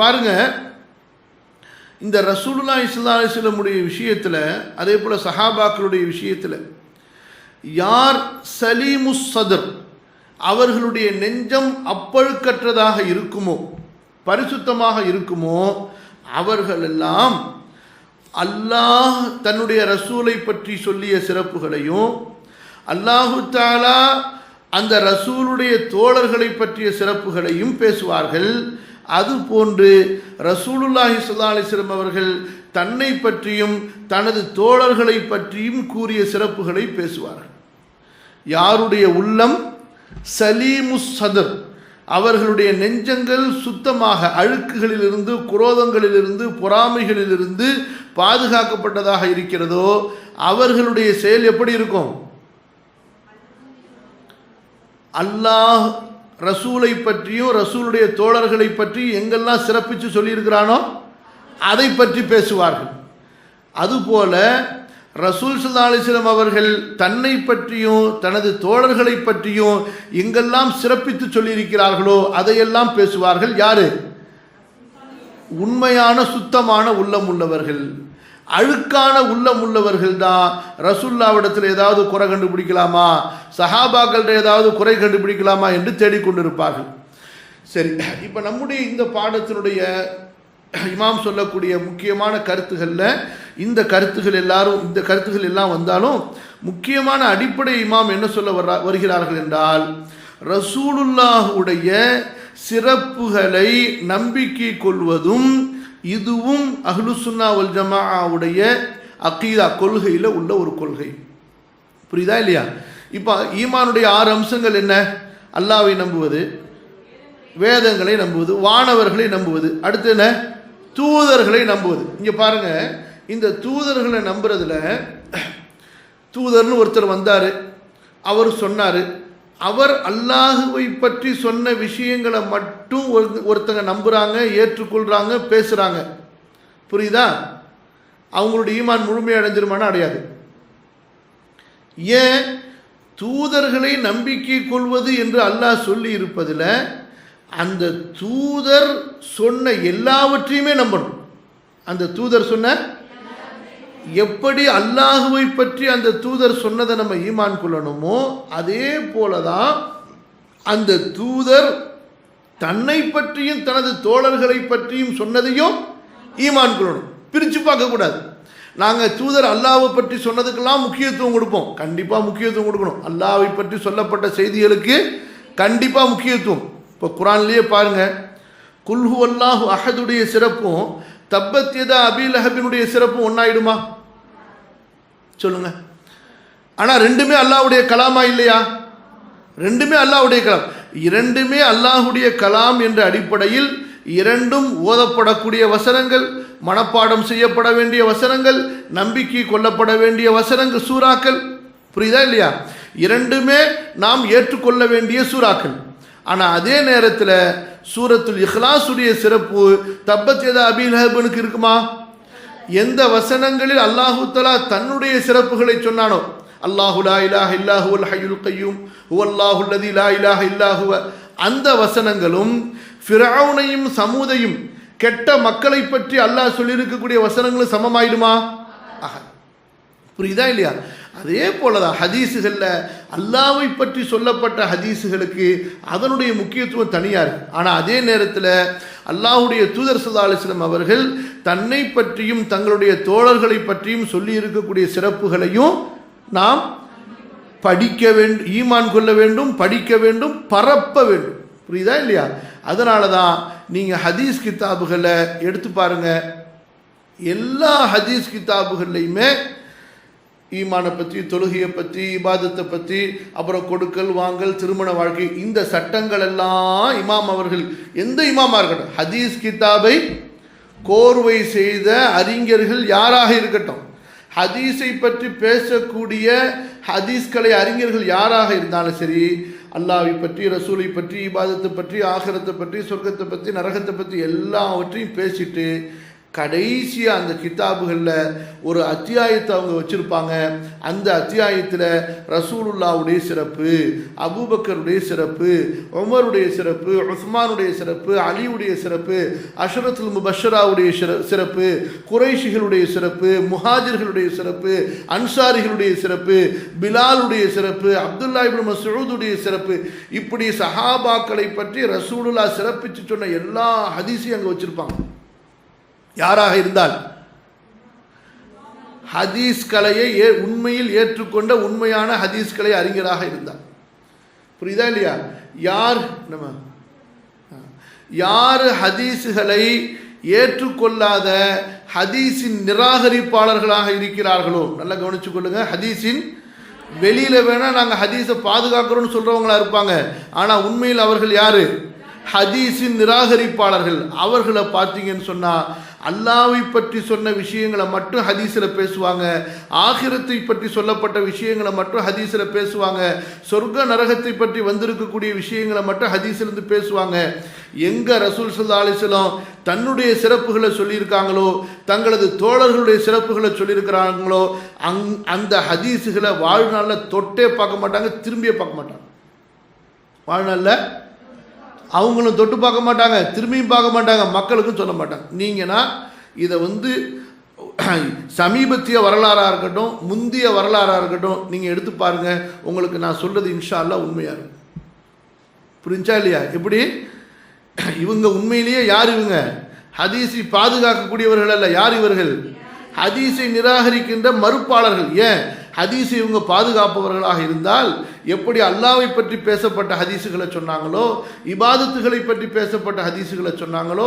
பாருங்க, இந்த ரசூலுல்லாஹி ஸல்லல்லாஹு அலைஹி வஸல்லமுடைய விஷயத்தில், அதே போல் சஹாபாக்களுடைய விஷயத்தில் யார் சலீமுஸ் சத்ர், அவர்களுடைய நெஞ்சம் அப்பழுக்கற்றதாக இருக்குமோ, பரிசுத்தமாக இருக்குமோ, அவர்களெல்லாம் அல்லாஹ் தன்னுடைய ரசூலை பற்றி சொல்லிய சிறப்புகளையும், அல்லாஹு தஆலா அந்த ரசூலுடைய தோழர்களை பற்றிய சிறப்புகளையும் பேசுவார்கள். அதுபோன்று ரசூலுல்லாஹி ஸல்லல்லாஹு அலைஹி வஸல்லம் அவர்கள் தன்னை பற்றியும் தனது தோழர்களை பற்றியும் கூறிய சிறப்புகளை பேசுவார்கள். யாருடைய உள்ளம் சலீமுஸ் சத்ர், அவர்களுடைய நெஞ்சங்கள் சுத்தமாக அழுக்குகளிலிருந்து, குரோதங்களிலிருந்து, பொறாமைகளிலிருந்து பாதுகாக்கப்பட்டதாக இருக்கிறதோ, அவர்களுடைய செயல் எப்படி இருக்கும்? அல்லாஹ் ரசூலை பற்றியும் ரசூலுடைய தோழர்களை பற்றி எங்கெல்லாம் சிறப்பித்து சொல்லியிருக்கிறானோ அதை பற்றி பேசுவார்கள். அதுபோல ரசூல் ஸல்லல்லாஹு அலைஹி வஸல்லம் அவர்கள் தன்னை பற்றியும் தனது தோழர்களை பற்றியும் எங்கெல்லாம் சிறப்பித்து சொல்லியிருக்கிறார்களோ அதையெல்லாம் பேசுவார்கள். யாரு? உண்மையான சுத்தமான உள்ளம் உள்ளவர்கள். அழுக்கான உள்ளம் உள்ளவர்கள் தான் ரசூலுல்லாஹ்விடத்தில் ஏதாவது குறை கண்டுபிடிக்கலாமா, சஹாபாக்கள் ஏதாவது குறை கண்டுபிடிக்கலாமா என்று தேடிக்கொண்டிருப்பார்கள். சரி, இப்போ நம்முடைய இந்த பாடத்தினுடைய இமாம் சொல்லக்கூடிய முக்கியமான கருத்துக்களில் இந்த கருத்துக்கள் எல்லாம் வந்தாலும் முக்கியமான அடிப்படை இமாம் என்ன சொல்ல வருகிறார்கள் என்றால், ரசூலுல்லாஹுடைய சிறப்புகளை நம்பிக்கை கொள்வதும் இதுவும் அஹ்லுஸ் சுன்னா வல் ஜமாஅவுடைய அகீதா கொள்கையில் உள்ள ஒரு கொள்கை. புரியுதா இல்லையா? இப்போ ஈமானுடைய 6 அம்சங்கள் என்ன? அல்லாஹ்வை நம்புவது, வேதங்களை நம்புவது, வானவர்களை நம்புவது, அடுத்து என்ன? தூதர்களை நம்புவது. இங்கே பாருங்க, இந்த தூதர்களை நம்புறதுல தூதர்னு ஒருத்தர் வந்தார், அவர் சொன்னார், அவர் அல்லாஹுவை பற்றி சொன்ன விஷயங்களை மட்டும் ஒருத்தங்க நம்புகிறாங்க, ஏற்றுக்கொள்கிறாங்க, பேசுகிறாங்க. புரியுதா? அவங்களுடைய ஈமான் முழுமையடைஞ்சிருமானா அடையாது. ஏன்? தூதர்களை நம்பிக்கை கொள்வது என்று அல்லாஹ் சொல்லி இருப்பதில் அந்த தூதர் சொன்ன எல்லாவற்றையுமே நம்பணும். அந்த தூதர் சொன்ன எப்படி அல்லாஹுவை பற்றி அந்த தூதர் சொன்னதை நம்ம ஈமான் கொள்ளணுமோ அதே போலதான் அந்த தூதர் தன்னை பற்றியும் தனது தோழர்களை பற்றியும் சொன்னதையும் ஈமான் கொள்ளணும். பிரித்து பார்க்கக்கூடாது. நாங்கள் தூதர் அல்லாஹ்வை பற்றி சொன்னதுக்கெல்லாம் முக்கியத்துவம் கொடுப்போம், கண்டிப்பாக முக்கியத்துவம் கொடுக்கணும். அல்லாஹ்வை பற்றி சொல்லப்பட்ட செய்திகளுக்கு கண்டிப்பாக முக்கியத்துவம். இப்போ குர்ஆன்லேயே பாருங்க, குல் ஹுவல்லாஹு அஹதுடைய சிறப்பும் தப்பத் யதா அபீ லஹபினுடைய சிறப்பும் ஒன்றாயிடுமா? சொல்லுங்க. ஆனால் ரெண்டுமே அல்லாஹ்வுடைய கலாமா இல்லையா? ரெண்டுமே அல்லாஹ்வுடைய கலாம். இரண்டுமே அல்லாஹ்வுடைய கலாம் என்ற அடிப்படையில் இரண்டும் ஓதப்படக்கூடிய வசனங்கள், மனப்பாடம் செய்யப்பட வேண்டிய வசனங்கள், நம்பிக்கை கொள்ளப்பட வேண்டிய வசனங்கள், சூறாக்கள். புரியுதா இல்லையா? இரண்டுமே நாம் ஏற்றுக்கொள்ள வேண்டிய சூறாக்கள். ஆனால் அதே நேரத்தில் சூரத்துல் இஹ்லாஸுடைய சிறப்பு தப்பத் யதா அபீ லஹப்னுக்கு இருக்குமா? எந்த வசனங்களில் அல்லாஹு தஆலா தன்னுடைய சிறப்புகளை சொன்னானோ, அல்லாஹு லா இலாஹ இல்லா ஹுவல் ஹய்யுல் கய்யூம் ஹுவல்லாஹு அல்லதி லா இலாஹ இல்லா ஹுவ, அந்த வசனங்களும் ஃபிரௌனையும் சமூதையும் கெட்ட மக்களை பற்றி அல்லாஹ் சொல்லியிருக்கக்கூடிய வசனங்களும் சமமாயிடுமா? புரியுதா இல்லையா? அதே போலதான் ஹதீஸுகளில் அல்லாஹ்வை பற்றி சொல்லப்பட்ட ஹதீஸுகளுக்கு அதனுடைய முக்கியத்துவம் தனியாக இருக்குது. ஆனால் அதே நேரத்தில் அல்லாஹ்வுடைய தூதர் ஸல்லல்லாஹு அலைஹி வஸல்லம் அவர்கள் தன்னை பற்றியும் தங்களுடைய தோழர்களை பற்றியும் சொல்லி இருக்கக்கூடிய சிறப்புகளையும் நாம் படிக்க வேண்டும், ஈமான் கொள்ள வேண்டும், படிக்க வேண்டும், பரப்ப வேண்டும். புரியுதா இல்லையா? அதனால தான் நீங்கள் ஹதீஸ் கிதாபுகளை எடுத்து பாருங்கள், எல்லா ஹதீஸ் கிதாபுகள்லையுமே ஈமானை பற்றி, தொழுகையை பற்றி, இபாதத்தை பற்றி, அப்புறம் கொடுக்கல் வாங்கல், திருமண வாழ்க்கை, இந்த சட்டங்கள் எல்லாம் இமாம் அவர்கள், எந்த இமாமாக இருக்கட்டும், ஹதீஸ் கிதாபை கோர்வை செய்த அறிஞர்கள் யாராக இருக்கட்டும், ஹதீஸை பற்றி பேசக்கூடிய ஹதீஸ்களை அறிஞர்கள் யாராக இருந்தாலும் சரி, அல்லாஹ்வை பற்றி, ரசூலை பற்றி, இபாதத்தை பற்றி, ஆகிரத்தை பற்றி, சொர்க்கத்தை பற்றி, நரகத்தை பற்றி எல்லாவற்றையும் பேசிட்டு கடைசியாக அந்த கிதாபுகளில் ஒரு அத்தியாயத்தை அவங்க வச்சுருப்பாங்க. அந்த அத்தியாயத்தில் ரசூலுல்லாவுடைய சிறப்பு, அபூபக்கருடைய சிறப்பு, உமருடைய சிறப்பு, உஸ்மானுடைய சிறப்பு, அலியுடைய சிறப்பு, அஷ்ரத்துல் முபஷ்ஷராவுடைய சிறப்பு, குறைஷிகளுடைய சிறப்பு, முஹாஜிர்களுடைய சிறப்பு, அன்சாரிகளுடைய சிறப்பு, பிலாலுடைய சிறப்பு, அப்துல்லா இப்னு மஸ்ஊதுடைய சிறப்பு, இப்படி சஹாபாக்களை பற்றி ரசூலுல்லா சிறப்பித்து சொன்ன எல்லா ஹதீஸையும் அங்கே வச்சுருப்பாங்க. யாராக இருந்தால் ஹதீஸ் கலையை உண்மையில் ஏற்றுக்கொண்ட உண்மையான ஹதீஸ் கலை அறிஞராக இருந்தார். புரியுதா இல்லையா? யார் ஹதீஸுகளை ஏற்றுக்கொள்ளாத ஹதீஸின் நிராகரிப்பாளர்களாக இருக்கிறார்களோ, நல்லா கவனிச்சு கொள்ளுங்க. ஹதீஸின் வெளியில வேணா நாங்கள் ஹதீஸை பாதுகாக்கிறோம்னு சொல்றவங்களா இருப்பாங்க, ஆனால் உண்மையில் அவர்கள் யாரு? ஹதீஸின் நிராகரிப்பாளர்கள். அவர்களை பார்த்தீங்கன்னு சொன்னால் அல்லாவை பற்றி சொன்ன விஷயங்களை மட்டும் ஹதீஸில் பேசுவாங்க, ஆகிரத்தை பற்றி சொல்லப்பட்ட விஷயங்களை மட்டும் ஹதீஸில் பேசுவாங்க, சொர்க்க நரகத்தை பற்றி வந்திருக்கக்கூடிய விஷயங்களை மட்டும் ஹதீஸிலிருந்து பேசுவாங்க. எங்கே ரசூல் ஸல்லல்லாஹு அலைஹி வஸல்லம் தன்னுடைய சிறப்புகளை சொல்லியிருக்காங்களோ, தங்களது தோழர்களுடைய சிறப்புகளை சொல்லியிருக்கிறாங்களோ, அந்த ஹதீஸுகளை வாழ்நாளில் தொட்டே பார்க்க மாட்டாங்க, திரும்பியே பார்க்க மாட்டாங்க. வாழ்நாளில் அவங்களும் தொட்டு பார்க்க மாட்டாங்க, திரும்பியும் பார்க்க மாட்டாங்க, மக்களுக்கும் சொல்ல மாட்டாங்க. நீங்கன்னா இதை சமீபத்திய வரலாறாக இருக்கட்டும், முந்தைய வரலாறாக இருக்கட்டும், நீங்கள் எடுத்து பாருங்கள். உங்களுக்கு நான் சொல்கிறது இன்ஷா அல்லாஹ் உண்மையாக இருக்கும். புரிஞ்சா இல்லையா? எப்படி இவங்க உண்மையிலேயே யார்? இவங்க ஹதீஸை பாதுகாக்கக்கூடியவர்கள் அல்ல. யார் இவர்கள்? ஹதீஸை நிராகரிக்கின்ற மறுப்பாளர்கள். ஏன்? ஹதீஸை இவங்க பாதுகாப்பவர்களாக இருந்தால் எப்படி அல்லாவை பற்றி பேசப்பட்ட ஹதீஸுகளை சொன்னாங்களோ, இபாதத்துகளை பற்றி பேசப்பட்ட ஹதீஸுகளை சொன்னாங்களோ,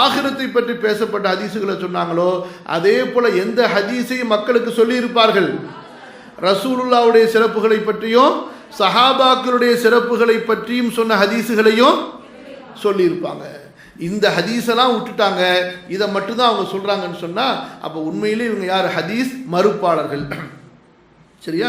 ஆகிரத்தை பற்றி பேசப்பட்ட ஹதீஸுகளை சொன்னாங்களோ, அதே போல எந்த ஹதீஸையும் மக்களுக்கு சொல்லியிருப்பார்கள். ரசூலுல்லாவுடைய சிறப்புகளை பற்றியும் சஹாபாக்களுடைய சிறப்புகளை பற்றியும் சொன்ன ஹதீஸுகளையும் சொல்லியிருப்பாங்க. இந்த ஹதீஸெல்லாம் விட்டுட்டாங்க, இதை மட்டும்தான் அவங்க சொல்கிறாங்கன்னு சொன்னால் அப்போ உண்மையிலே இவங்க யார்? ஹதீஸ் மறுப்பாளர்கள். சரியா?